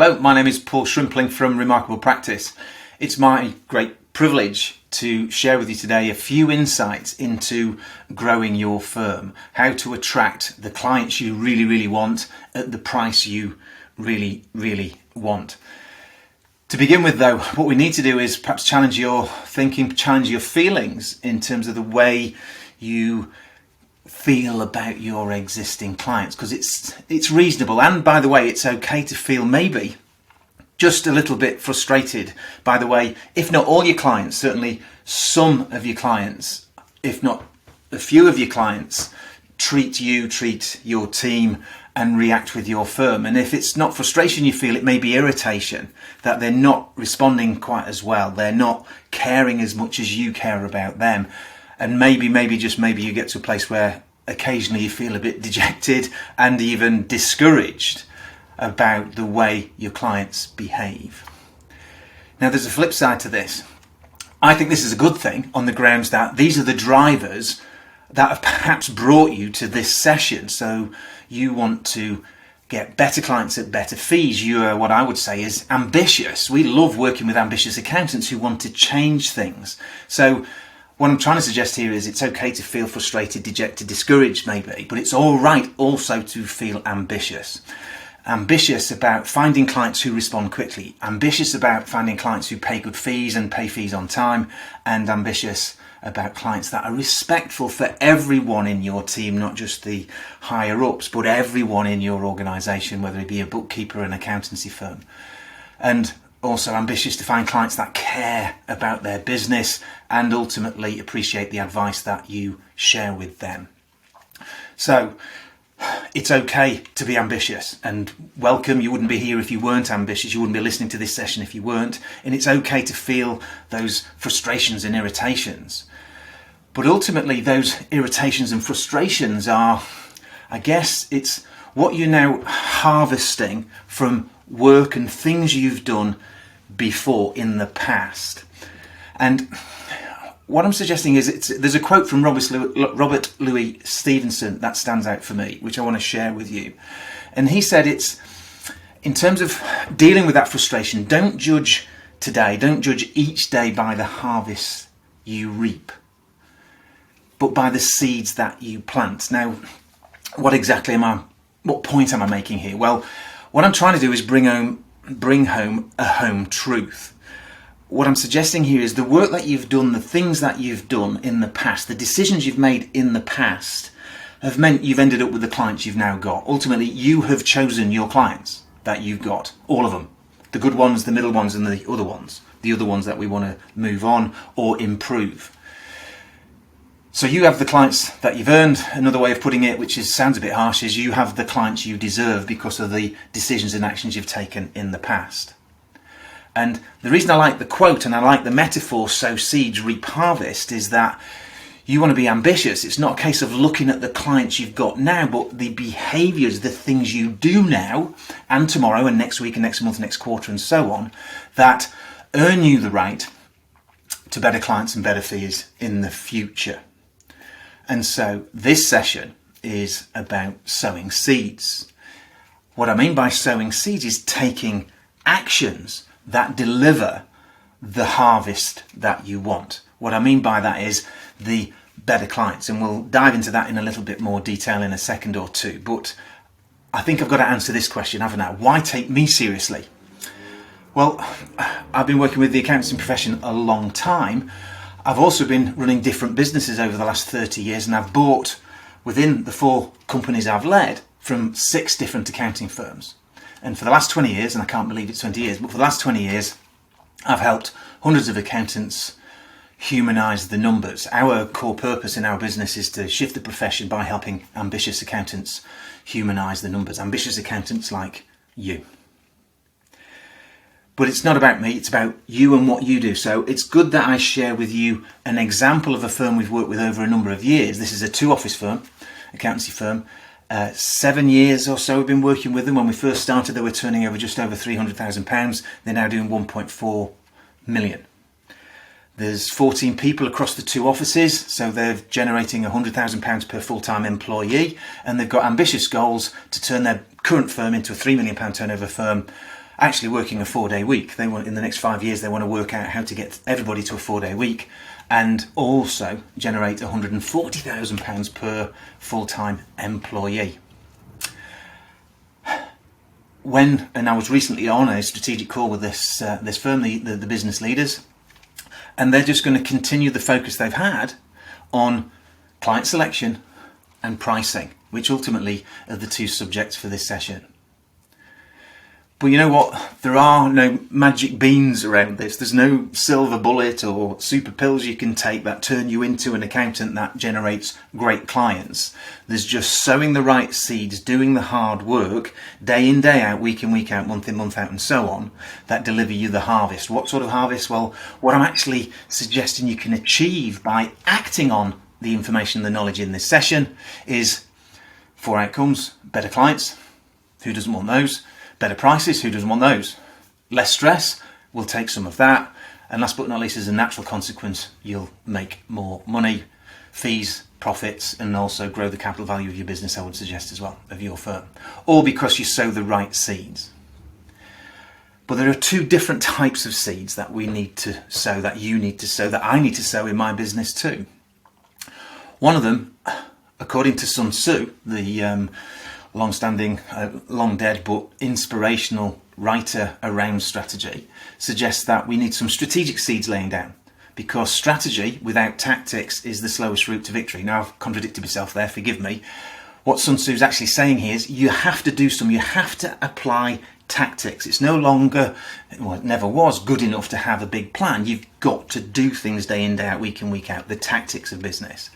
Hello, my name is Paul Shrimpling from Remarkable Practice. It's my great privilege to share with you today a few insights into growing your firm, how to attract the clients you really want at the price you really want. To begin with though, what we need to do is perhaps challenge your thinking, challenge your feelings in terms of the way you feel about your existing clients, because it's reasonable, and by the way, it's okay to feel maybe just a little bit frustrated by the way, if not all your clients, certainly some of your clients, if not a few of your clients, treat your team and react with your firm. And if it's not frustration you feel, it may be irritation that they're not responding quite as well, they're not caring as much as you care about them. And maybe you get to a place where occasionally you feel a bit dejected and even discouraged about the way your clients behave. Now there's a flip side to this. I think this is a good thing on the grounds that these are the drivers that have perhaps brought you to this session. So you want to get better clients at better fees. You are what I would say is ambitious. We love working with ambitious accountants who want to change things. So what I'm trying to suggest here is it's okay to feel frustrated, dejected, discouraged maybe, but it's all right also to feel ambitious. Ambitious about finding clients who respond quickly, ambitious about finding clients who pay good fees and pay fees on time, and ambitious about clients that are respectful for everyone in your team, not just the higher ups, but everyone in your organisation, whether it be a bookkeeper or an accountancy firm. And also ambitious to find clients that care about their business and ultimately appreciate the advice that you share with them. So it's okay to be ambitious, and welcome. You wouldn't be here if you weren't ambitious. You wouldn't be listening to this session if you weren't. And it's okay to feel those frustrations and irritations. But ultimately those irritations and frustrations are, I guess, it's what you're now harvesting from work and things you've done before in the past. And what I'm suggesting is there's a quote from Robert Louis Stevenson that stands out for me, which I want to share with you. And he said it's, in terms of dealing with that frustration, don't judge today, don't judge each day by the harvest you reap, but by the seeds that you plant. Now, what point am I making here? Well, what I'm trying to do is bring home a home truth. What I'm suggesting here is the work that you've done, the things that you've done in the past, the decisions you've made in the past have meant you've ended up with the clients you've now got. Ultimately, you have chosen your clients that you've got, all of them. The good ones, the middle ones, and the other ones that we want to move on or improve. So you have the clients that you've earned. Another way of putting it, which sounds a bit harsh, is you have the clients you deserve because of the decisions and actions you've taken in the past. And the reason I like the quote and I like the metaphor, sow seeds, reap harvest, is that you want to be ambitious. It's not a case of looking at the clients you've got now, but the behaviours, the things you do now and tomorrow and next week and next month, next quarter and so on, that earn you the right to better clients and better fees in the future. And so this session is about sowing seeds. What I mean by sowing seeds is taking actions that deliver the harvest that you want. What I mean by that is the better clients, and we'll dive into that in a little bit more detail in a second or two. But I think I've got to answer this question, haven't I? Why take me seriously? Well, I've been working with the accounting profession a long time. I've also been running different businesses over the last 30 years, and I've bought within the 4 companies I've led from 6 different accounting firms. And for the last 20 years, and I can't believe it's 20 years, but for the last 20 years, I've helped hundreds of accountants humanise the numbers. Our core purpose in our business is to shift the profession by helping ambitious accountants humanise the numbers. Ambitious accountants like you. But it's not about me, it's about you and what you do. So it's good that I share with you an example of a firm we've worked with over a number of years. This is a 2-office firm, accountancy firm. 7 years or so we've been working with them. When we first started, they were turning over just over £300,000. They're now doing 1.4 million. There's 14 people across the 2 offices, so they're generating £100,000 per full-time employee, and they've got ambitious goals to turn their current firm into a £3 million turnover firm actually working a 4-day week. They want, in the next 5 years, they want to work out how to get everybody to a 4-day week and also generate £140,000 per full-time employee. And I was recently on a strategic call with this firm, the business leaders, and they're just going to continue the focus they've had on client selection and pricing, which ultimately are the two subjects for this session. But you know what? There are no magic beans around this. There's no silver bullet or super pills you can take that turn you into an accountant that generates great clients. There's just sowing the right seeds, doing the hard work, day in, day out, week in, week out, month in, month out, and so on, that deliver you the harvest. What sort of harvest? Well, what I'm actually suggesting you can achieve by acting on the information, the knowledge in this session is 4 outcomes: better clients, who doesn't want those? Better prices, who doesn't want those? Less stress, we'll take some of that. And last but not least, as a natural consequence, you'll make more money, fees, profits, and also grow the capital value of your business, I would suggest as well, of your firm. All because you sow the right seeds. But there are 2 different types of seeds that we need to sow, that you need to sow, that I need to sow in my business too. One of them, according to Sun Tzu, the long-standing, long-dead but inspirational writer around strategy, suggests that we need some strategic seeds laying down, because strategy without tactics is the slowest route to victory. Now, I've contradicted myself there, forgive me. What Sun Tzu is actually saying here is you have to do some, you have to apply tactics. It's no longer, well, it never was good enough to have a big plan. You've got to do things day in, day out, week in, week out, the tactics of business.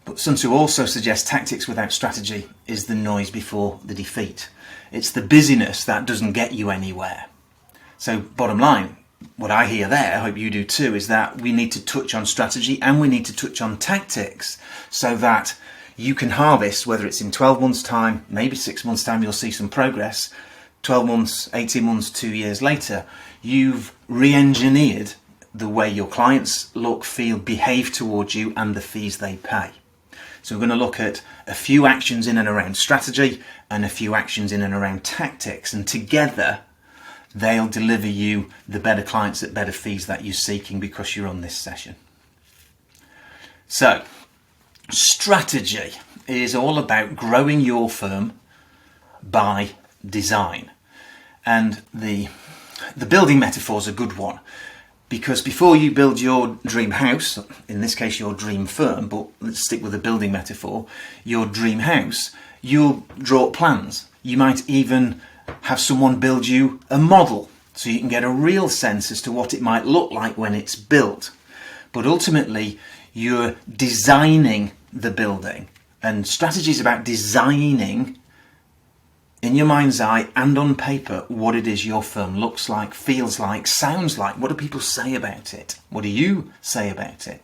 But Sun Tzu also suggests tactics without strategy is the noise before the defeat. It's the busyness that doesn't get you anywhere. So bottom line, what I hear there, I hope you do too, is that we need to touch on strategy and we need to touch on tactics so that you can harvest, whether it's in 12 months time, maybe 6 months time, you'll see some progress. 12 months, 18 months, 2 years later, you've re-engineered the way your clients look, feel, behave towards you and the fees they pay. So we're going to look at a few actions in and around strategy and a few actions in and around tactics, and together they'll deliver you the better clients at better fees that you're seeking because you're on this session. So, strategy is all about growing your firm by design. And the building metaphor is a good one. Because before you build your dream house, in this case your dream firm, but let's stick with the building metaphor, your dream house, you'll draw plans. You might even have someone build you a model so you can get a real sense as to what it might look like when it's built. But ultimately, you're designing the building. And strategy is about designing in your mind's eye and on paper what it is your firm looks like, feels like, sounds like. What do people say about it? What do you say about it?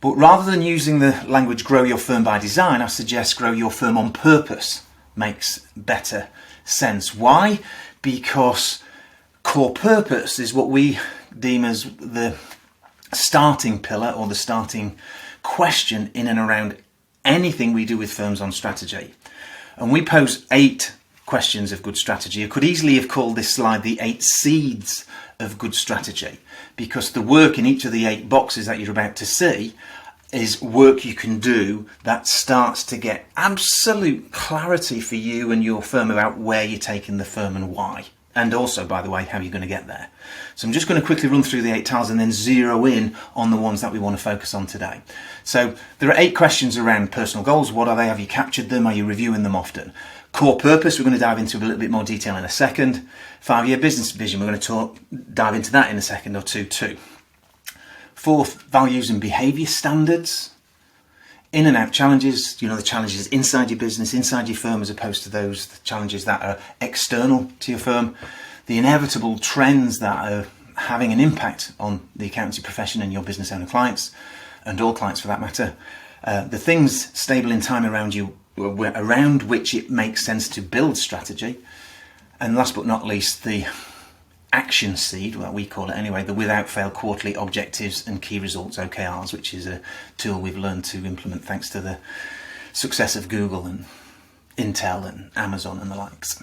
But rather than using the language grow your firm by design, I suggest grow your firm on purpose. Makes better sense. Why? Because core purpose is what we deem as the starting pillar or the starting question in and around anything we do with firms on strategy. And we pose 8 questions of good strategy. I could easily have called this slide the 8 seeds of good strategy, because the work in each of the 8 boxes that you're about to see is work you can do that starts to get absolute clarity for you and your firm about where you're taking the firm and why. And also, by the way, how you're going to get there. So I'm just going to quickly run through the 8 tiles and then zero in on the ones that we want to focus on today. So there are 8 questions around personal goals. What are they? Have you captured them? Are you reviewing them often? Core purpose, we're going to dive into a little bit more detail in a second. 5-year business vision, we're going to dive into that in a second or two too. 4th, values and behaviour standards. In and out challenges, the challenges inside your business, inside your firm, as opposed to those challenges that are external to your firm. The inevitable trends that are having an impact on the accountancy profession and your business owner clients, and all clients for that matter. The things stable in time around you, around which it makes sense to build strategy. And last but not least, the action seed, well, we call it anyway, the without fail quarterly objectives and key results, OKRs, which is a tool we've learned to implement thanks to the success of Google and Intel and Amazon and the likes.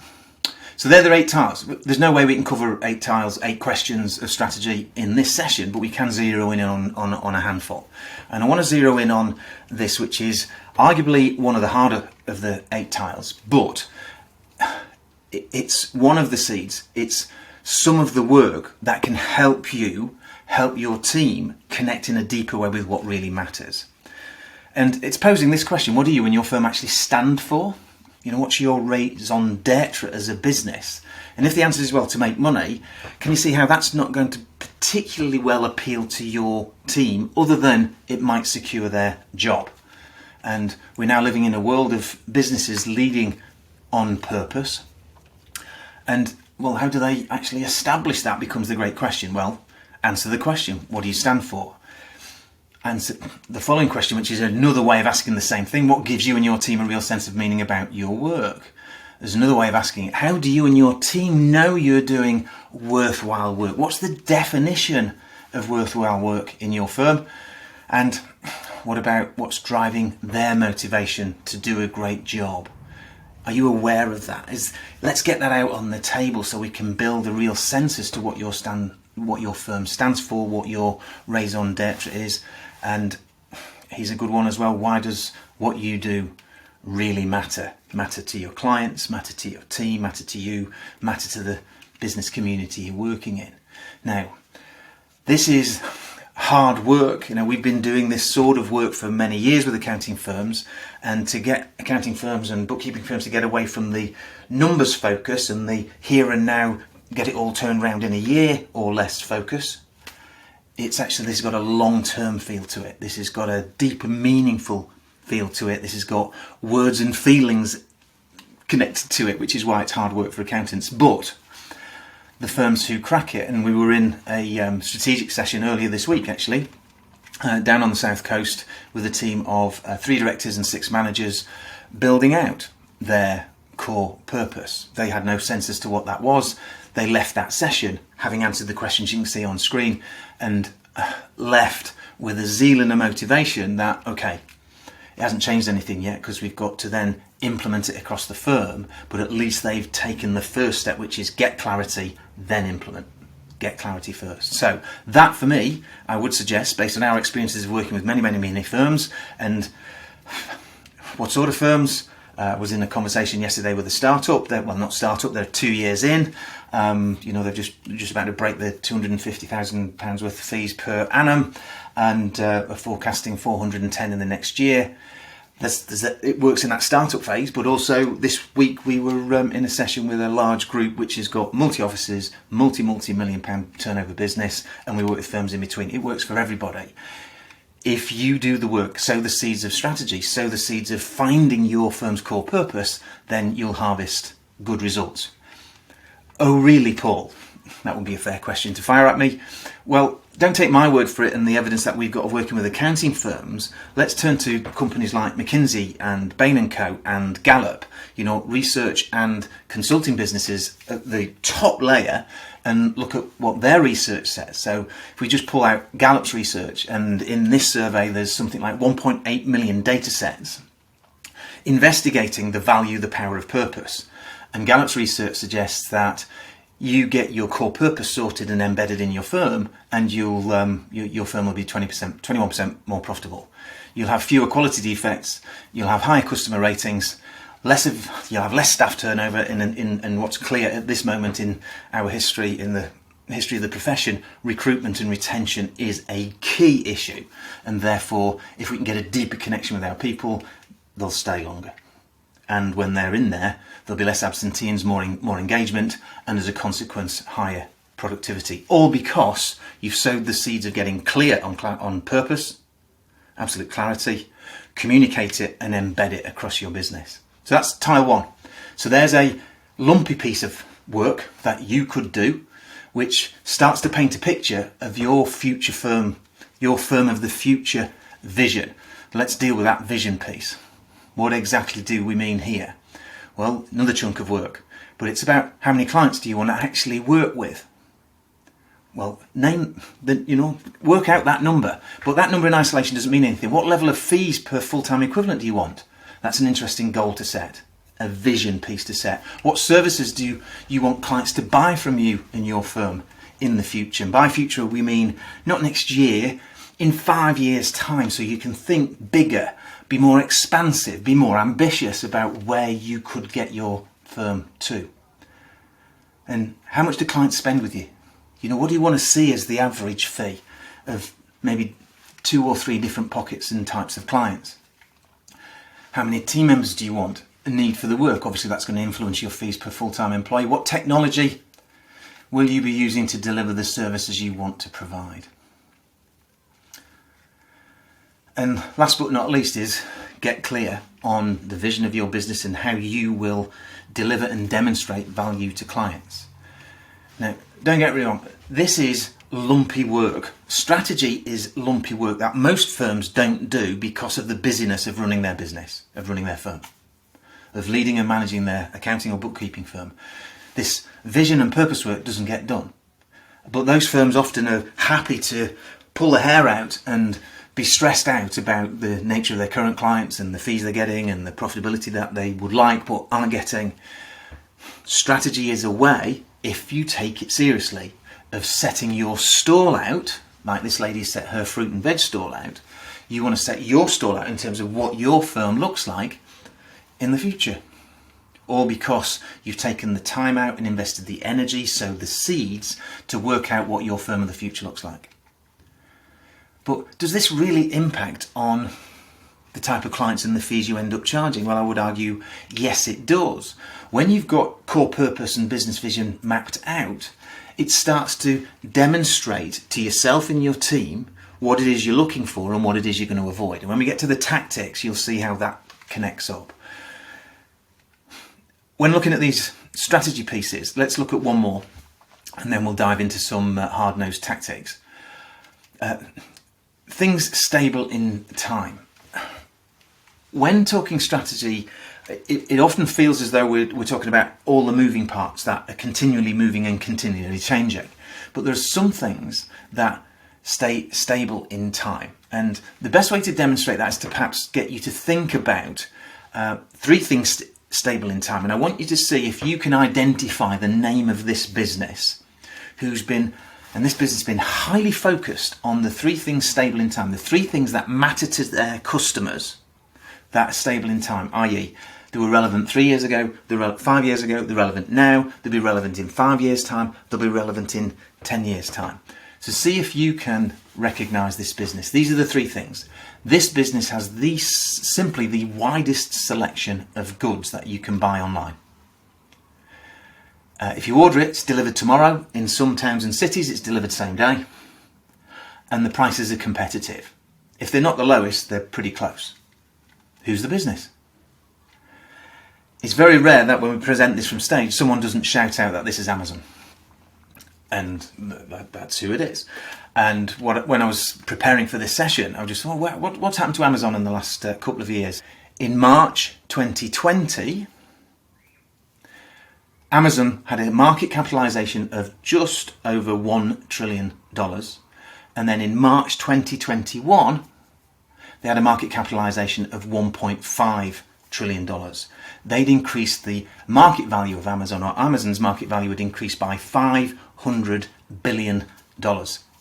So they're the 8 tiles. There's no way we can cover 8 tiles, 8 questions of strategy in this session, but we can zero in on a handful. And I want to zero in on this, which is arguably one of the harder of the 8 tiles, but it's one of the seeds. It's some of the work that can help you, help your team connect in a deeper way with what really matters. And it's posing this question: what do you and your firm actually stand for? You know, what's your raison d'etre as a business? And if the answer is, well, to make money, can you see how that's not going to particularly well appeal to your team, other than it might secure their job? And we're now living in a world of businesses leading on purpose. And, well, how do they actually establish that becomes the great question. Well, answer the question: what do you stand for? Answer the following question, which is another way of asking the same thing: what gives you and your team a real sense of meaning about your work? There's another way of asking it: how do you and your team know you're doing worthwhile work? What's the definition of worthwhile work in your firm? And what about what's driving their motivation to do a great job? Are you aware of that? Let's get that out on the table so we can build a real sense as to what your firm stands for, what your raison d'etre is. And here's a good one as well: why does what you do really matter? Matter to your clients, matter to your team, matter to you, matter to the business community you're working in. Now, this is hard work. You know, we've been doing this sort of work for many years with accounting firms, and to get accounting firms and bookkeeping firms to get away from the numbers focus and the here and now, get it all turned around in a year or less focus, this has got a long-term feel to it. This has got a deep and meaningful feel to it. This has got words and feelings connected to it, which is why it's hard work for accountants. But the firms who crack it, and we were in a strategic session earlier this week actually, down on the south coast with a team of 3 directors and 6 managers building out their core purpose. They had no sense as to what that was. They left that session having answered the questions you can see on screen, and left with a zeal and a motivation that, okay, it hasn't changed anything yet because we've got to then implement it across the firm, but at least they've taken the first step, which is get clarity, then implement. Get clarity first. So that, for me, I would suggest, based on our experiences of working with many firms, and what sort of firms. Was in a conversation yesterday with a startup. They're 2 years in. They're just about to break the £250,000 worth of fees per annum, and are forecasting 410 in the next year. It works in that startup phase, but also this week we were in a session with a large group which has got multi-offices, multi-million pound turnover business, and we work with firms in between. It works for everybody. If you do the work, sow the seeds of strategy, sow the seeds of finding your firm's core purpose, then you'll harvest good results. Oh, really, Paul? That would be a fair question to fire at me. Well, don't take my word for it and the evidence that we've got of working with accounting firms. Let's turn to companies like McKinsey and Bain & Co. and Gallup, research and consulting businesses at the top layer, and look at what their research says. So if we just pull out Gallup's research, and in this survey there's something like 1.8 million data sets investigating the value, the power of purpose. And Gallup's research suggests that you get your core purpose sorted and embedded in your firm, and your firm will be 21% more profitable. You'll have fewer quality defects, you'll have higher customer ratings, you'll have less staff turnover. In what's clear at this moment in our history, in the history of the profession, recruitment and retention is a key issue, and therefore if we can get a deeper connection with our people, they'll stay longer. And when they're in there, there'll be less absenteeism, more engagement, and as a consequence, higher productivity. All because you've sowed the seeds of getting clear on purpose, absolute clarity, communicate it and embed it across your business. So that's tile 1. So there's a lumpy piece of work that you could do, which starts to paint a picture of your future firm, your firm of the future vision. Let's deal with that vision piece. What exactly do we mean here? Well, another chunk of work, but it's about how many clients do you want to actually work with? Well, work out that number, but that number in isolation doesn't mean anything. What level of fees per full-time equivalent do you want? That's an interesting goal to set. a vision piece to set. What services do you want clients to buy from you and your firm in the future? And by future, we mean not next year, in 5 years' time, so you can think bigger, be more expansive, be more ambitious about where you could get your firm to. And how much do clients spend with you? What do you want to see as the average fee of maybe 2 or 3 different pockets and types of clients? How many team members do you want and need for the work? Obviously, that's going to influence your fees per full-time employee. What technology will you be using to deliver the services you want to provide? And last but not least is get clear on the vision of your business and how you will deliver and demonstrate value to clients. Now, don't get me wrong, this is lumpy work. Strategy is lumpy work that most firms don't do because of the busyness of running their business, of running their firm, of leading and managing their accounting or bookkeeping firm. This vision and purpose work doesn't get done. But those firms often are happy to pull their hair out and be stressed out about the nature of their current clients and the fees they're getting and the profitability that they would like but aren't getting. Strategy is a way, if you take it seriously, of setting your stall out, like this lady set her fruit and veg stall out. You want to set your stall out in terms of what your firm looks like in the future. Or because you've taken the time out and invested the energy, sowed the seeds to work out what your firm of the future looks like. But does this really impact on the type of clients and the fees you end up charging? Well, I would argue, yes, it does. When you've got core purpose and business vision mapped out, it starts to demonstrate to yourself and your team what it is you're looking for and what it is you're going to avoid. And when we get to the tactics, you'll see how that connects up. When looking at these strategy pieces, let's look at one more and then we'll dive into some hard-nosed tactics. Things stable in time. When talking strategy, it often feels as though we're talking about all the moving parts that are continually moving and continually changing. But there's some things that stay stable in time. And the best way to demonstrate that is to perhaps get you to think about 3 things stable in time. And I want you to see if you can identify the name of this business and this business has been highly focused on the 3 things stable in time, the 3 things that matter to their customers that are stable in time, i.e. they were relevant 3 years ago, they're 5 years ago, they're relevant now, they'll be relevant in 5 years' time, they'll be relevant in 10 years' time. So see if you can recognise this business. These are the 3 things. This business has simply the widest selection of goods that you can buy online. If you order it, it's delivered tomorrow. In some towns and cities, it's delivered same day. And the prices are competitive. If they're not the lowest, they're pretty close. Who's the business? It's very rare that when we present this from stage, someone doesn't shout out that this is Amazon. And that's who it is. And when I was preparing for this session, I was just thought, what's happened to Amazon in the last couple of years? In March 2020, Amazon had a market capitalization of just over $1 trillion. And then in March 2021, they had a market capitalization of $1.5 trillion. They'd increased the market value of Amazon, or Amazon's market value had increased by $500 billion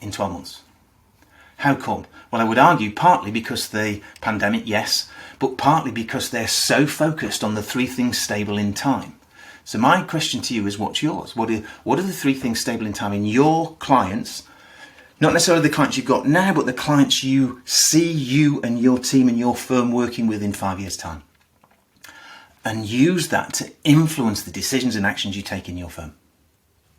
in 12 months. How come? Well, I would argue partly because the pandemic, yes, but partly because they're so focused on the 3 things stable in time. So my question to you is, what's yours? What are the 3 things stable in time in your clients? Not necessarily the clients you've got now, but the clients you see you and your team and your firm working with in 5 years' time. And use that to influence the decisions and actions you take in your firm.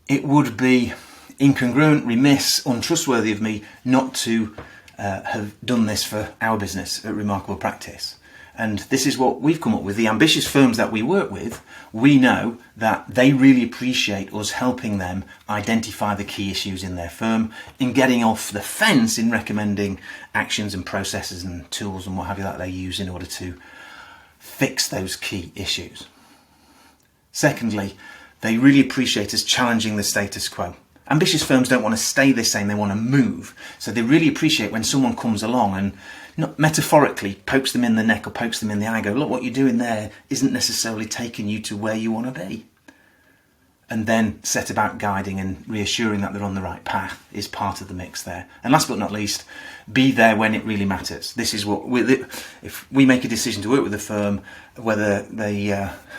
It would be incongruent, remiss, untrustworthy of me not to have done this for our business at Remarkable Practice. And this is what we've come up with. The ambitious firms that we work with, we know that they really appreciate us helping them identify the key issues in their firm, in getting off the fence in recommending actions and processes and tools and what have you that they use in order to fix those key issues. Secondly, they really appreciate us challenging the status quo. Ambitious firms don't want to stay the same, they want to move. So they really appreciate when someone comes along and not metaphorically pokes them in the neck or pokes them in the eye, go, look, what you're doing there isn't necessarily taking you to where you want to be. And then set about guiding and reassuring that they're on the right path is part of the mix there. And last but not least, be there when it really matters. This is what, if we make a decision to work with a firm, whether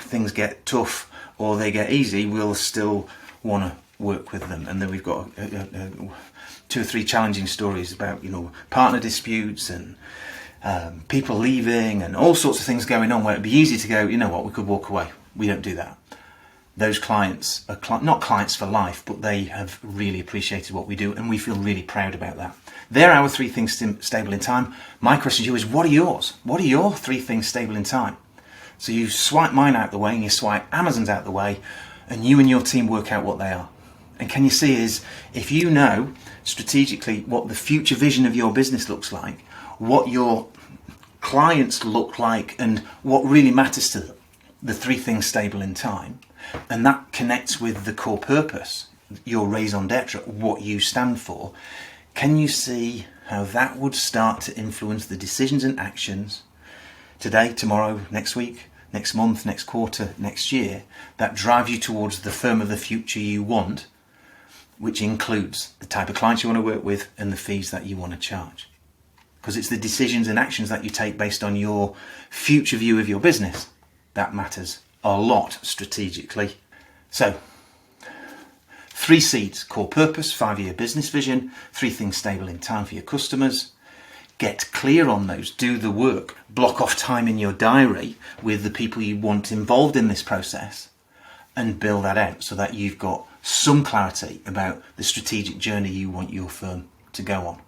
things get tough or they get easy, we'll still want to work with them. And then we've got 2 or 3 challenging stories about, partner disputes and people leaving and all sorts of things going on where it'd be easy to go, you know what, we could walk away. We don't do that. Those clients are not clients for life, but they have really appreciated what we do, and we feel really proud about that. They're our 3 things stable in time. My question to you is, what are yours? What are your 3 things stable in time? So you swipe mine out the way, and you swipe Amazon's out the way, and you and your team work out what they are. And can you see is, if you know strategically what the future vision of your business looks like, what your clients look like, and what really matters to them, the 3 things stable in time, and that connects with the core purpose, your raison d'etre, what you stand for, can you see how that would start to influence the decisions and actions today, tomorrow, next week, next month, next quarter, next year, that drive you towards the firm of the future you want, which includes the type of clients you want to work with and the fees that you want to charge? Because it's the decisions and actions that you take based on your future view of your business that matters a lot strategically. So 3 seeds: core purpose, 5-year business vision, 3 things stable in time for your customers. Get clear on those, do the work, block off time in your diary with the people you want involved in this process, and build that out so that you've got some clarity about the strategic journey you want your firm to go on.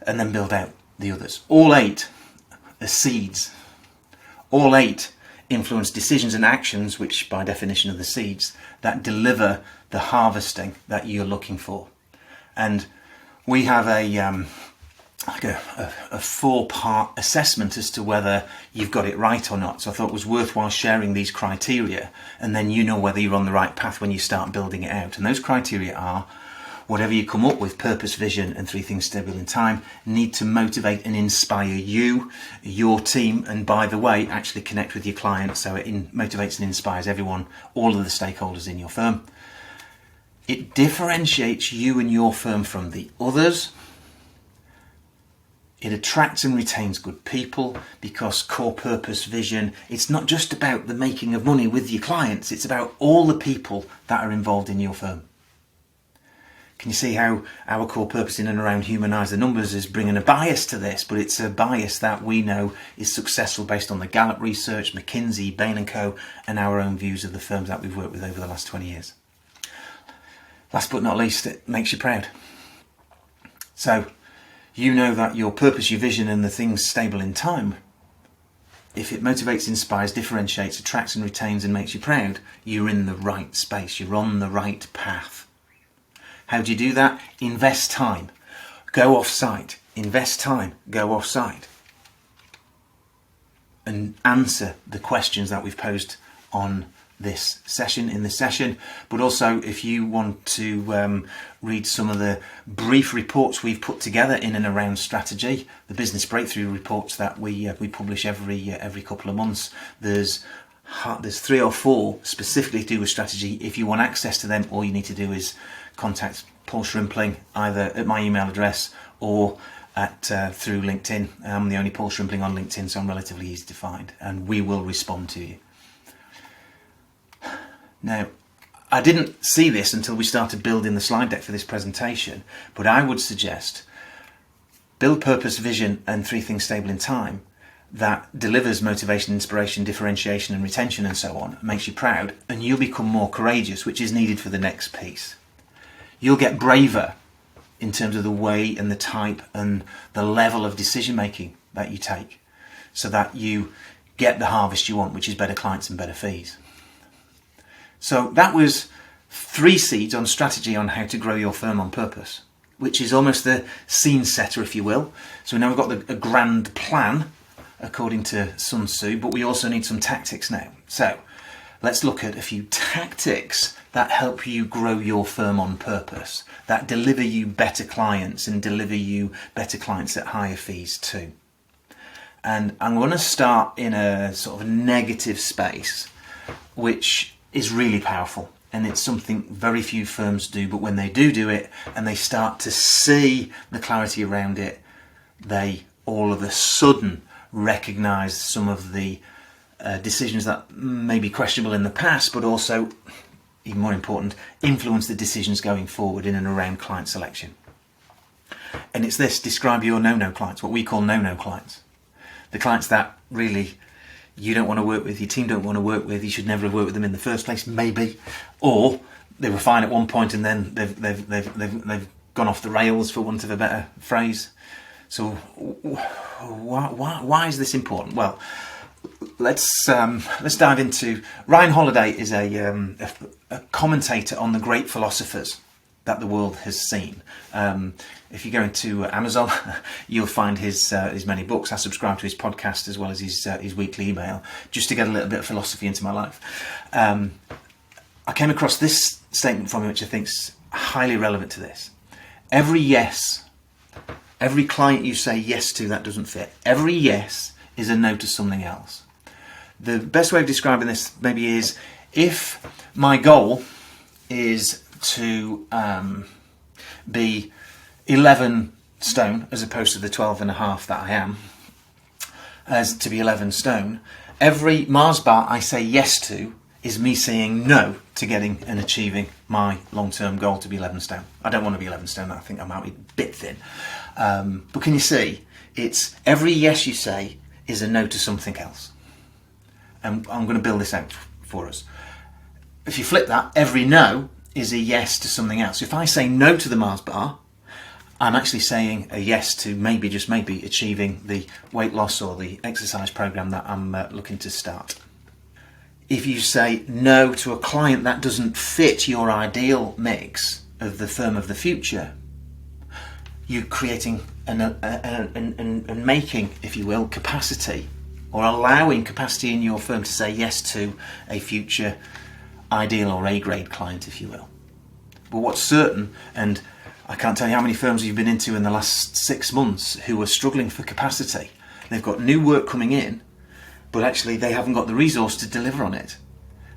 And then build out the others. All 8 are seeds. All 8 influence decisions and actions, which by definition are the seeds, that deliver the harvesting that you're looking for. And we have a 4-part assessment as to whether you've got it right or not. So I thought it was worthwhile sharing these criteria, and then you know whether you're on the right path when you start building it out. And those criteria are: whatever you come up with, purpose, vision, and 3 things stable in time, need to motivate and inspire you, your team, and by the way, actually connect with your clients, so it motivates and inspires everyone, all of the stakeholders in your firm. It differentiates you and your firm from the others. It attracts and retains good people, because core purpose, vision, it's not just about the making of money with your clients, it's about all the people that are involved in your firm. Can you see how our core purpose in and around humanise the numbers is bringing a bias to this, but it's a bias that we know is successful based on the Gallup research, McKinsey, Bain & Co, and our own views of the firms that we've worked with over the last 20 years. Last but not least, it makes you proud. So you know that your purpose, your vision, and the things stable in time, if it motivates, inspires, differentiates, attracts and retains and makes you proud, you're in the right space, you're on the right path. How do you do that? Invest time. Go off-site. Invest time. Go off-site. And answer the questions that we've posed on this session, but also if you want to read some of the brief reports we've put together in and around strategy, the business breakthrough reports that we publish every couple of months, there's 3 or 4 specifically to do with strategy. If you want access to them, all you need to do is contact Paul Shrimpling either at my email address or through LinkedIn. I'm the only Paul Shrimpling on LinkedIn, so I'm relatively easy to find, and we will respond to you. Now, I didn't see this until we started building the slide deck for this presentation, but I would suggest build purpose, vision, and 3 things stable in time that delivers motivation, inspiration, differentiation, and retention, and so on, makes you proud, and you'll become more courageous, which is needed for the next piece. You'll get braver in terms of the way and the type and the level of decision making that you take, so that you get the harvest you want, which is better clients and better fees. So that was 3 seeds on strategy on how to grow your firm on purpose, which is almost the scene setter, if you will. So now we've got a grand plan, according to Sun Tzu, but we also need some tactics now. So let's look at a few tactics that help you grow your firm on purpose, that deliver you better clients and deliver you better clients at higher fees too. And I'm going to start in a sort of negative space, which is really powerful. And it's something very few firms do, but when they do it and they start to see the clarity around it, they all of a sudden recognise some of the decisions that may be questionable in the past, but also, even more important, influence the decisions going forward in and around client selection. And it's this: describe your no-no clients, what we call no-no clients. The clients that really you don't want to work with, your team don't want to work with, you should never have worked with them in the first place, maybe. Or they were fine at one point and then they've gone off the rails, for want of a better phrase. So why is this important? Well, let's dive into. Ryan Holiday is a commentator on the great philosophers that the world has seen. If you go into Amazon, you'll find his many books. I subscribe to his podcast as well as his weekly email, just to get a little bit of philosophy into my life. I came across this statement from him, which I think is highly relevant to this. Every client you say yes to that doesn't fit, every yes is a no to something else. The best way of describing this maybe is, if my goal is to be 11 stone as opposed to the 12 and a half that I am, as to be 11 stone, every Mars bar I say yes to is me saying no to getting and achieving my long-term goal to be 11 stone. I don't want to be 11 stone, I think I might be a bit thin. But can you see, it's every yes you say is a no to something else. And I'm going to build this out for us. If you flip that, every no is a yes to something else. If I say no to the Mars bar, I'm actually saying a yes to maybe, just maybe, achieving the weight loss or the exercise program that I'm looking to start. If you say no to a client that doesn't fit your ideal mix of the firm of the future, you're creating and making, if you will, capacity, or allowing capacity in your firm to say yes to a future ideal or A-grade client, if you will. But what's certain, and I can't tell you how many firms you've been into in the last 6 months who are struggling for capacity. They've got new work coming in, but actually they haven't got the resource to deliver on it.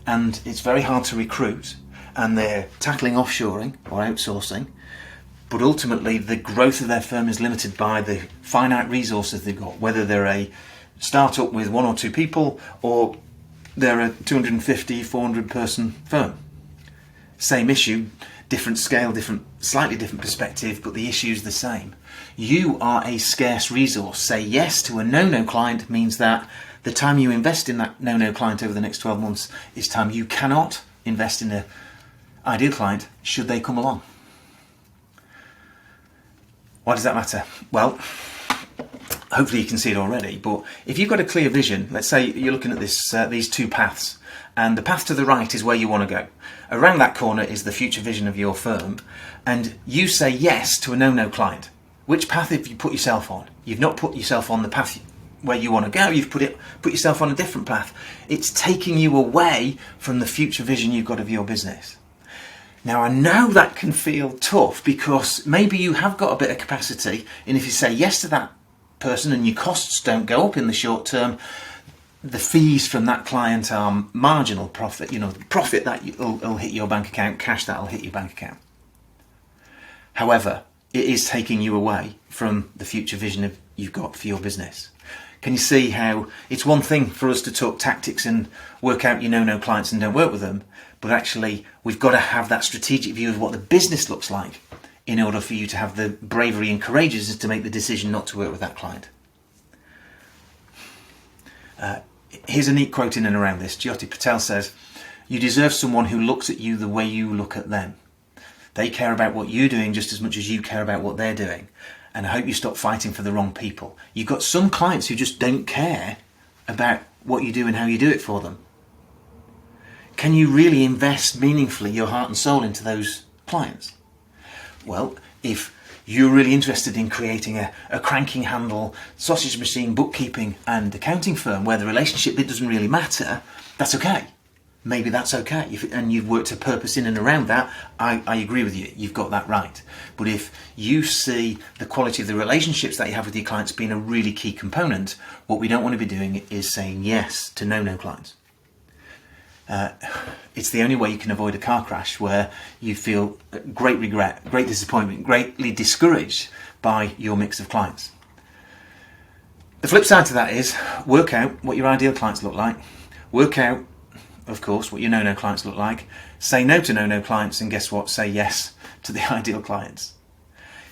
And it's very hard to recruit, and they're tackling offshoring or outsourcing, but ultimately the growth of their firm is limited by the finite resources they've got, whether they're a startup with 1 or 2 people or they're a 250, 400 person firm. Same issue, different scale, slightly different perspective, but the issue's the same. You are a scarce resource. Say yes to a no-no client means that the time you invest in that no-no client over the next 12 months is time you cannot invest in an ideal client should they come along. Why does that matter? Well, hopefully you can see it already, but if you've got a clear vision, let's say you're looking at these 2 paths, and the path to the right is where you want to go. Around that corner is the future vision of your firm, and you say yes to a no-no client. Which path have you put yourself on? You've not put yourself on the path where you want to go, you've put yourself on a different path. It's taking you away from the future vision you've got of your business. Now, I know that can feel tough because maybe you have got a bit of capacity, and if you say yes to that person and your costs don't go up in the short term, the fees from that client are marginal profit, profit that will hit your bank account, cash that will hit your bank account. However, it is taking you away from the future vision you've got for your business. Can you see how it's one thing for us to talk tactics and work out you no clients and don't work with them, but actually we've got to have that strategic view of what the business looks like in order for you to have the bravery and courageousness to make the decision not to work with that client. Here's a neat quote in and around this. Jyoti Patel says, "You deserve someone who looks at you the way you look at them. They care about what you're doing just as much as you care about what they're doing. And I hope you stop fighting for the wrong people." You've got some clients who just don't care about what you do and how you do it for them. Can you really invest meaningfully your heart and soul into those clients? Well, if you're really interested in creating a cranking handle, sausage machine, bookkeeping and accounting firm where the relationship bit doesn't really matter, that's okay. maybe that's okay. And you've worked a purpose in and around that, I agree with you. You've got that right. But if you see the quality of the relationships that you have with your clients being a really key component, what we don't want to be doing is saying yes to no clients. It's the only way you can avoid a car crash where you feel great regret, great disappointment, greatly discouraged by your mix of clients. The flip side to that is work out what your ideal clients look like. Work out, of course, what your no clients look like. Say no to no clients, and guess what? Say yes to the ideal clients.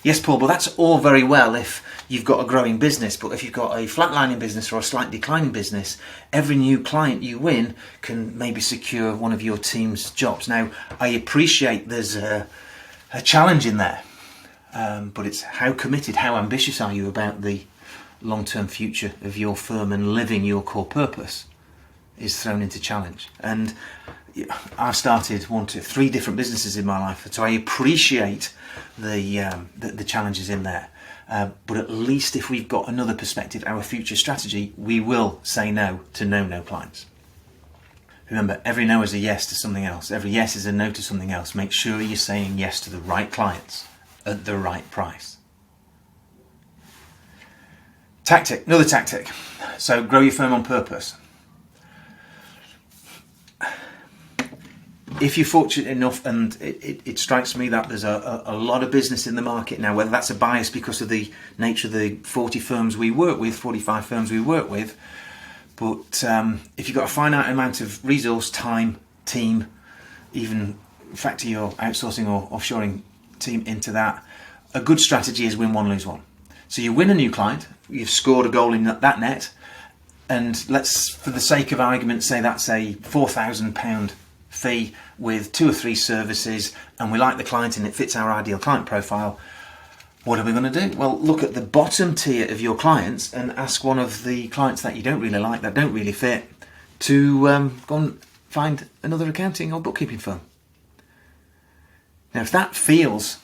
Yes, Paul, but that's all very well if you've got a growing business, but if you've got a flatlining business or a slight declining business, every new client you win can maybe secure one of your team's jobs. Now, I appreciate there's a challenge in there, but it's how committed, how ambitious are you about the long-term future of your firm and living your core purpose is thrown into challenge. And I've started 3 different businesses in my life, so I appreciate the challenges in there. But at least if we've got another perspective, our future strategy, we will say no to no clients. Remember, every no is a yes to something else. Every yes is a no to something else. Make sure you're saying yes to the right clients at the right price. Another tactic. So grow your firm on purpose. If you're fortunate enough, and it strikes me that there's a lot of business in the market now, whether that's a bias because of the nature of the 40 firms we work with, 45 firms we work with, but if you've got a finite amount of resource, time, team, even factor your outsourcing or offshoring team into that, a good strategy is win one, lose one. So you win a new client, you've scored a goal in that net, and let's, for the sake of argument, say that's a £4,000 fee with 2 or 3 services, and we like the client and it fits our ideal client profile. What are we going to do? Well, look at the bottom tier of your clients and ask one of the clients that you don't really like, that don't really fit, to go and find another accounting or bookkeeping firm. Now, if that feels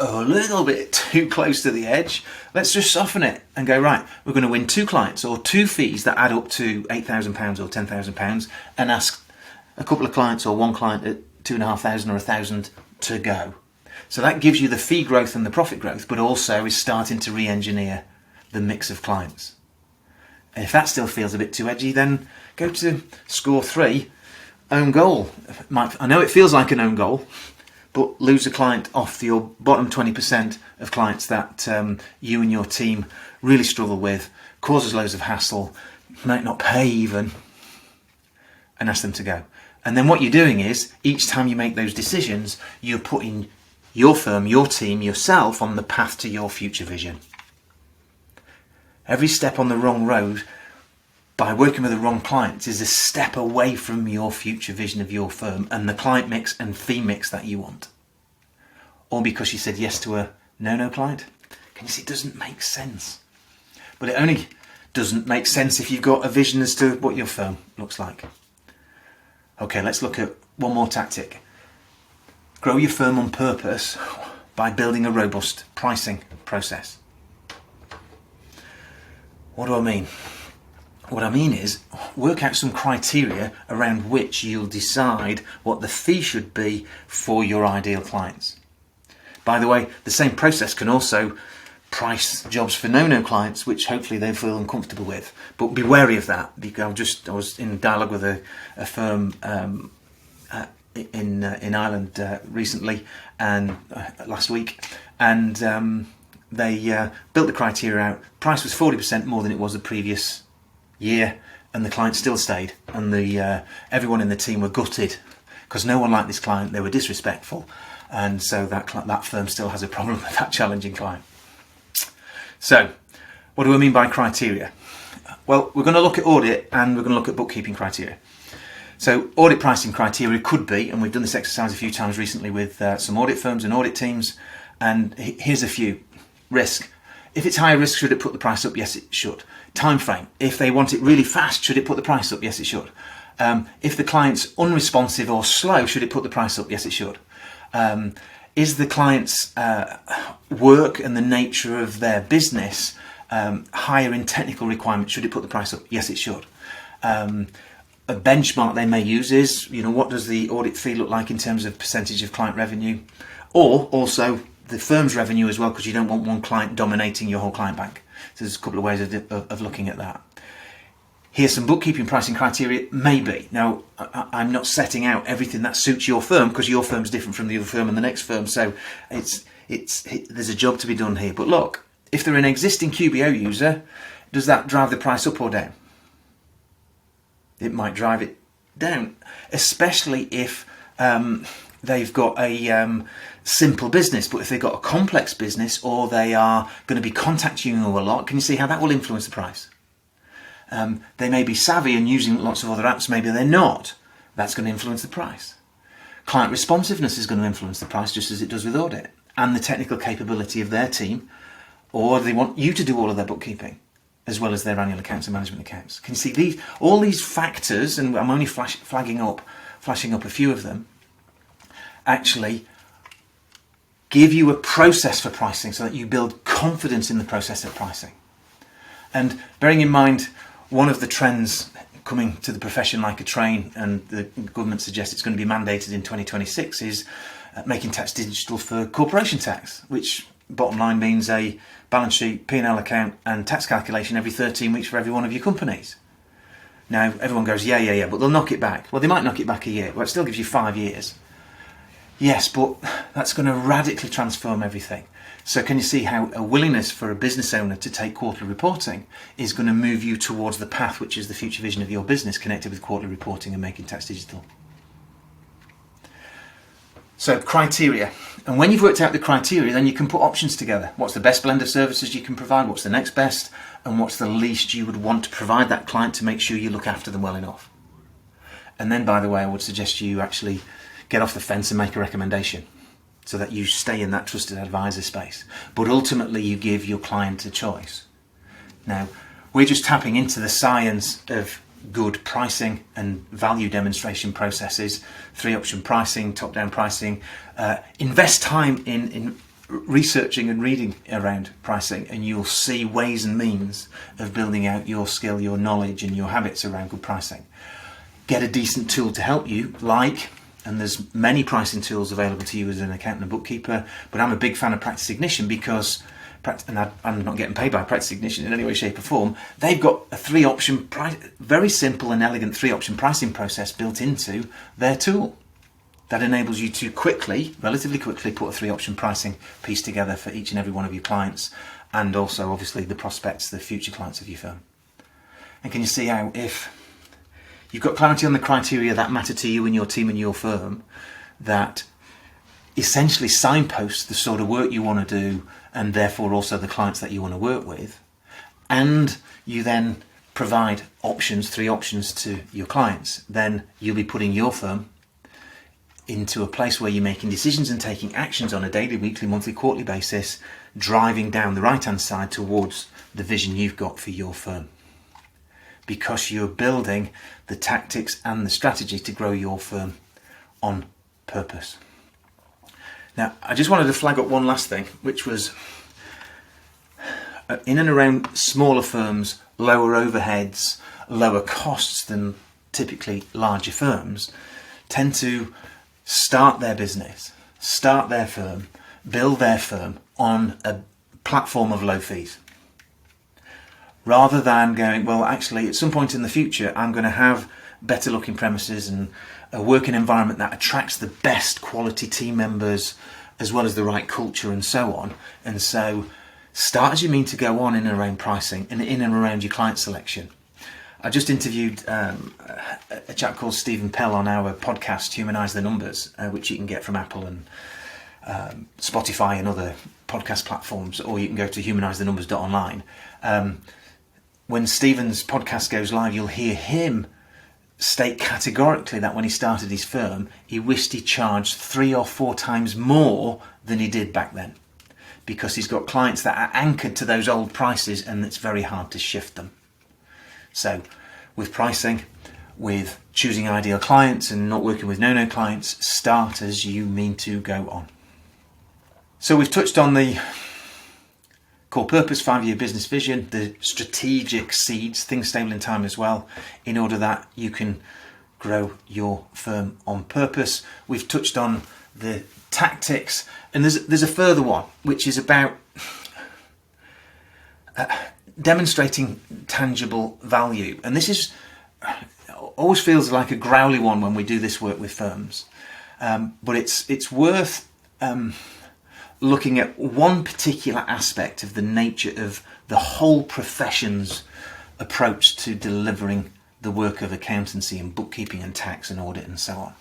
a little bit too close to the edge, let's just soften it and go, right, we're going to win 2 clients or 2 fees that add up to £8,000 or £10,000, and ask a couple of clients or 1 client at £2,500 or £1,000 to go. So that gives you the fee growth and the profit growth, but also is starting to re-engineer the mix of clients. And if that still feels a bit too edgy, then go to score 3, own goal. I know it feels like an own goal, but lose a client off your bottom 20% of clients that you and your team really struggle with, causes loads of hassle, might not pay even, and ask them to go. And then what you're doing is, each time you make those decisions, you're putting your firm, your team, yourself on the path to your future vision. Every step on the wrong road by working with the wrong clients is a step away from your future vision of your firm and the client mix and fee mix that you want. All because you said yes to a no client. Can you see, it doesn't make sense. But it only doesn't make sense if you've got a vision as to what your firm looks like. Okay, let's look at one more tactic. Grow your firm on purpose by building a robust pricing process. What do I mean? What I mean is, work out some criteria around which you'll decide what the fee should be for your ideal clients. By the way, the same process can also price jobs for no clients, which hopefully they feel uncomfortable with. But be wary of that, because I was in dialogue with a firm in Ireland recently and last week, and they built the criteria out. Price was 40% more than it was the previous year, and the client still stayed, and everyone in the team were gutted because no one liked this client. They were disrespectful, and so that firm still has a problem with that challenging client. So what do I mean by criteria? Well, we're going to look at audit and we're going to look at bookkeeping criteria. So audit pricing criteria could be, and we've done this exercise a few times recently with some audit firms and audit teams, and here's a few. Risk. If it's higher risk, should it put the price up? Yes, it should. Time frame. If they want it really fast, should it put the price up? Yes, it should. If the client's unresponsive or slow, should it put the price up? Yes, it should. Is the client's work and the nature of their business higher in technical requirements? Should it put the price up? Yes, it should. a benchmark they may use is, what does the audit fee look like in terms of percentage of client revenue, or also the firm's revenue as well, because you don't want one client dominating your whole client bank. So there's a couple of ways of looking at that. Here's some bookkeeping pricing criteria, maybe. Now, I'm not setting out everything that suits your firm, because your firm's different from the other firm and the next firm, so there's a job to be done here. But look, if they're an existing QBO user, does that drive the price up or down? It might drive it down, especially if they've got a simple business. But if they've got a complex business, or they are going to be contacting you a lot, can you see how that will influence the price? They may be savvy and using lots of other apps, maybe they're not. That's going to influence the price. Client responsiveness is going to influence the price, just as it does with audit, and the technical capability of their team, or they want you to do all of their bookkeeping, as well as their annual accounts and management accounts. Can you see all these factors, and I'm only flashing up a few of them, actually give you a process for pricing so that you build confidence in the process of pricing. And bearing in mind, one of the trends coming to the profession like a train, and the government suggests it's going to be mandated in 2026, is making tax digital for corporation tax, which bottom line means a balance sheet, P&L account and tax calculation every 13 weeks for every one of your companies. Now, everyone goes, yeah, but they'll knock it back. Well, they might knock it back a year. Well, it still gives you 5 years. Yes, but that's going to radically transform everything. So can you see how a willingness for a business owner to take quarterly reporting is going to move you towards the path which is the future vision of your business, connected with quarterly reporting and making tax digital? So criteria. And when you've worked out the criteria, then you can put options together. What's the best blend of services you can provide? What's the next best? And what's the least you would want to provide that client to make sure you look after them well enough? And then, by the way, I would suggest you actually get off the fence and make a recommendation, so that you stay in that trusted advisor space. But ultimately, you give your client a choice. Now, we're just tapping into the science of good pricing and value demonstration processes, 3-option pricing, top-down pricing. Invest time in researching and reading around pricing, and you'll see ways and means of building out your skill, your knowledge and your habits around good pricing. Get a decent tool to help you, and there's many pricing tools available to you as an accountant and bookkeeper, but I'm a big fan of Practice Ignition because, and I'm not getting paid by Practice Ignition in any way, shape or form, they've got a 3-option, very simple and elegant 3-option pricing process built into their tool that enables you to relatively quickly, put a 3-option pricing piece together for each and every one of your clients, and also obviously the prospects, the future clients of your firm. And can you see how, if you've got clarity on the criteria that matter to you and your team and your firm, that essentially signposts the sort of work you want to do, and therefore also the clients that you want to work with, and you then provide options, 3 options to your clients, then you'll be putting your firm into a place where you're making decisions and taking actions on a daily, weekly, monthly, quarterly basis, driving down the right-hand side towards the vision you've got for your firm, because you're building the tactics and the strategy to grow your firm on purpose. Now, I just wanted to flag up one last thing, which was in and around smaller firms, lower overheads, lower costs than typically larger firms, tend to start their business, start their firm, build their firm on a platform of low fees, rather than going, well, actually, at some point in the future, I'm going to have better looking premises and a working environment that attracts the best quality team members, as well as the right culture and so on. And so start as you mean to go on in and around pricing and in and around your client selection. I just interviewed a chap called Stephen Pell on our podcast, Humanise the Numbers, which you can get from Apple and Spotify and other podcast platforms, or you can go to humanisethenumbers.online. When Stephen's podcast goes live, you'll hear him state categorically that when he started his firm, he wished he charged 3 or 4 times more than he did back then, because he's got clients that are anchored to those old prices and it's very hard to shift them. So with pricing, with choosing ideal clients and not working with no-no clients, start as you mean to go on. So we've touched on the core purpose, 5-year business vision, the strategic seeds, things stable in time as well, in order that you can grow your firm on purpose. We've touched on the tactics, and there's a further one which is about demonstrating tangible value, and this is always feels like a growly one when we do this work with firms, but it's worth looking at one particular aspect of the nature of the whole profession's approach to delivering the work of accountancy and bookkeeping and tax and audit and so on.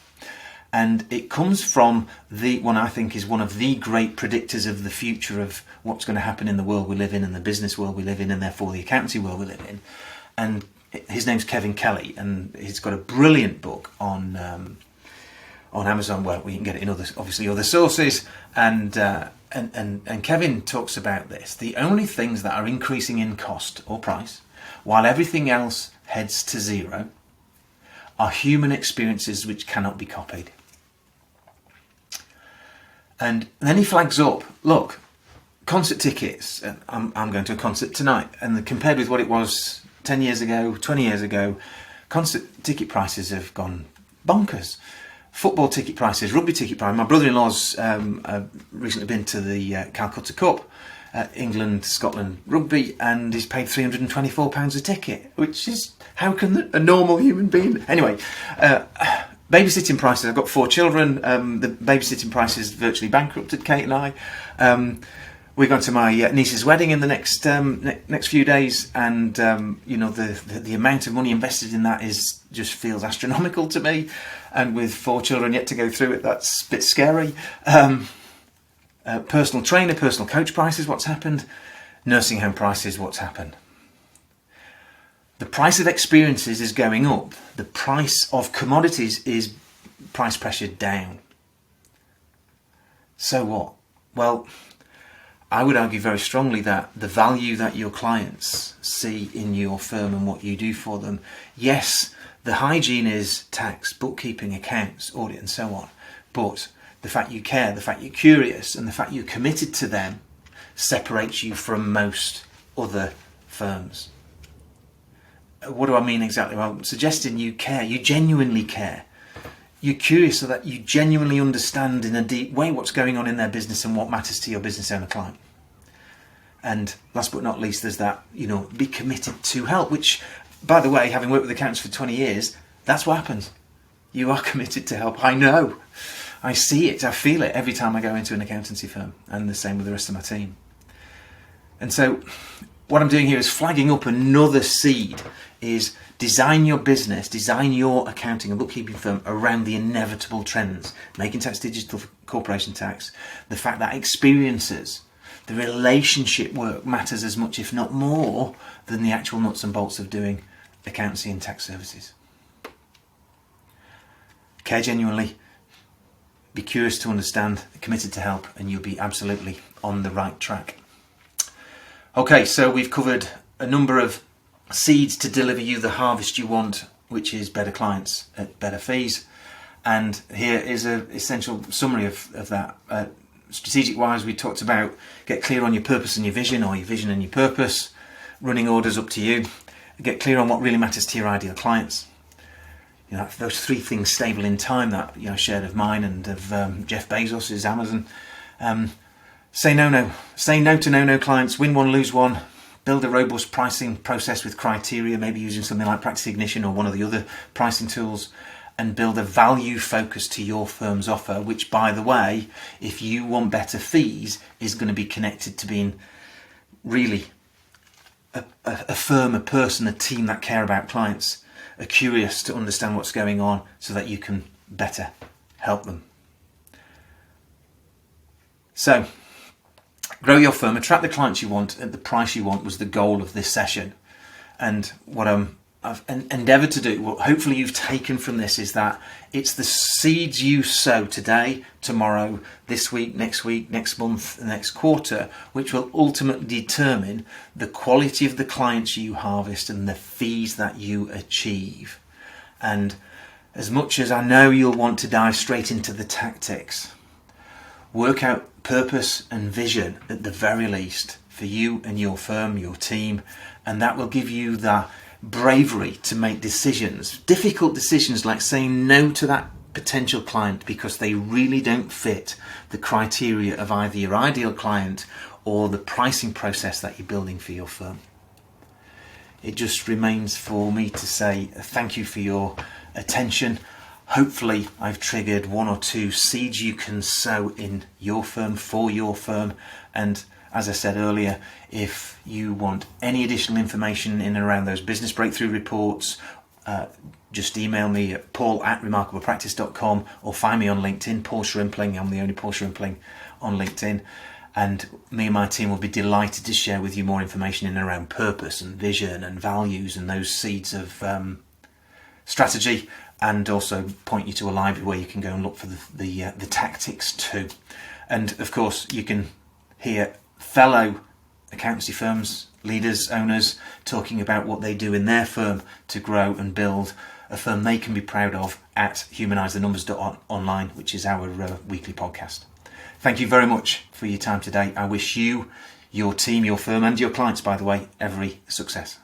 And it comes from the one I think is one of the great predictors of the future of what's going to happen in the world we live in and the business world we live in, and therefore the accountancy world we live in. And his name's Kevin Kelly, and he's got a brilliant book on Amazon, where we can get it in other sources. And Kevin talks about this. The only things that are increasing in cost or price, while everything else heads to zero, are human experiences which cannot be copied. And then he flags up, look, concert tickets, and I'm going to a concert tonight, and compared with what it was 10 years ago, 20 years ago, concert ticket prices have gone bonkers. Football ticket prices, rugby ticket prices. My brother-in-law's recently been to the Calcutta Cup, England, Scotland rugby, and he's paid £324 a ticket, which is, how can a normal human being... Anyway, babysitting prices. I've got 4 children. The babysitting prices virtually bankrupted Kate and I. We're going to my niece's wedding in the next few days, and the amount of money invested in that just feels astronomical to me. And with 4 children yet to go through it, that's a bit scary. Personal trainer, personal coach prices, what's happened? Nursing home prices, what's happened? The price of experiences is going up. The price of commodities is price pressured down. So what? Well, I would argue very strongly that the value that your clients see in your firm and what you do for them, yes, the hygiene is tax, bookkeeping, accounts, audit and so on, but the fact you care, the fact you're curious, and the fact you're committed to them separates you from most other firms. What do I mean exactly? Well, suggesting you care, you genuinely care. You're curious so that you genuinely understand in a deep way what's going on in their business and what matters to your business owner client. And last but not least, there's that, be committed to help, which, by the way, having worked with accountants for 20 years, that's what happens. You are committed to help. I know. I see it. I feel it every time I go into an accountancy firm, and the same with the rest of my team. And so what I'm doing here is flagging up another seed, is design your business, design your accounting and bookkeeping firm around the inevitable trends. Making tax digital for corporation tax, the fact that experiences, the relationship work matters as much, if not more, than the actual nuts and bolts of doing accountancy and tax services. Care genuinely, be curious to understand, committed to help, and you'll be absolutely on the right track. Okay, so we've covered a number of seeds to deliver you the harvest you want, which is better clients at better fees. And here is an essential summary of that. Strategic wise, we talked about get clear on your purpose and your vision, or your vision and your purpose. Running orders, up to you. Get clear on what really matters to your ideal clients. Those 3 things stable in time that shared of mine and of Jeff Bezos' Amazon. Say no. Say no to no clients. Win one, lose one. Build a robust pricing process with criteria, maybe using something like Practice Ignition or one of the other pricing tools, and build a value focus to your firm's offer, which, by the way, if you want better fees, is going to be connected to being really a firm, a person, a team that care about clients, are curious to understand what's going on so that you can better help them. So, grow your firm, attract the clients you want at the price you want was the goal of this session. And what I've endeavoured to do, what hopefully you've taken from this, is that it's the seeds you sow today, tomorrow, this week, next month, the next quarter, which will ultimately determine the quality of the clients you harvest and the fees that you achieve. And as much as I know you'll want to dive straight into the tactics, work out purpose and vision at the very least for you and your firm, your team, and that will give you the bravery to make decisions, difficult decisions like saying no to that potential client because they really don't fit the criteria of either your ideal client or the pricing process that you're building for your firm. It just remains for me to say thank you for your attention. Hopefully I've triggered one or two seeds you can sow in your firm, for your firm. And as I said earlier, if you want any additional information in and around those business breakthrough reports, just email me at paul@remarkablepractice.com or find me on LinkedIn, Paul Shrimpling. I'm the only Paul Shrimpling on LinkedIn. And me and my team will be delighted to share with you more information in and around purpose and vision and values and those seeds of strategy, and also point you to a library where you can go and look for the tactics too. And of course, you can hear fellow accountancy firms, leaders, owners talking about what they do in their firm to grow and build a firm they can be proud of at humanisethnumbers.online, which is our weekly podcast. Thank you very much for your time today. I wish you, your team, your firm, and your clients, by the way, every success.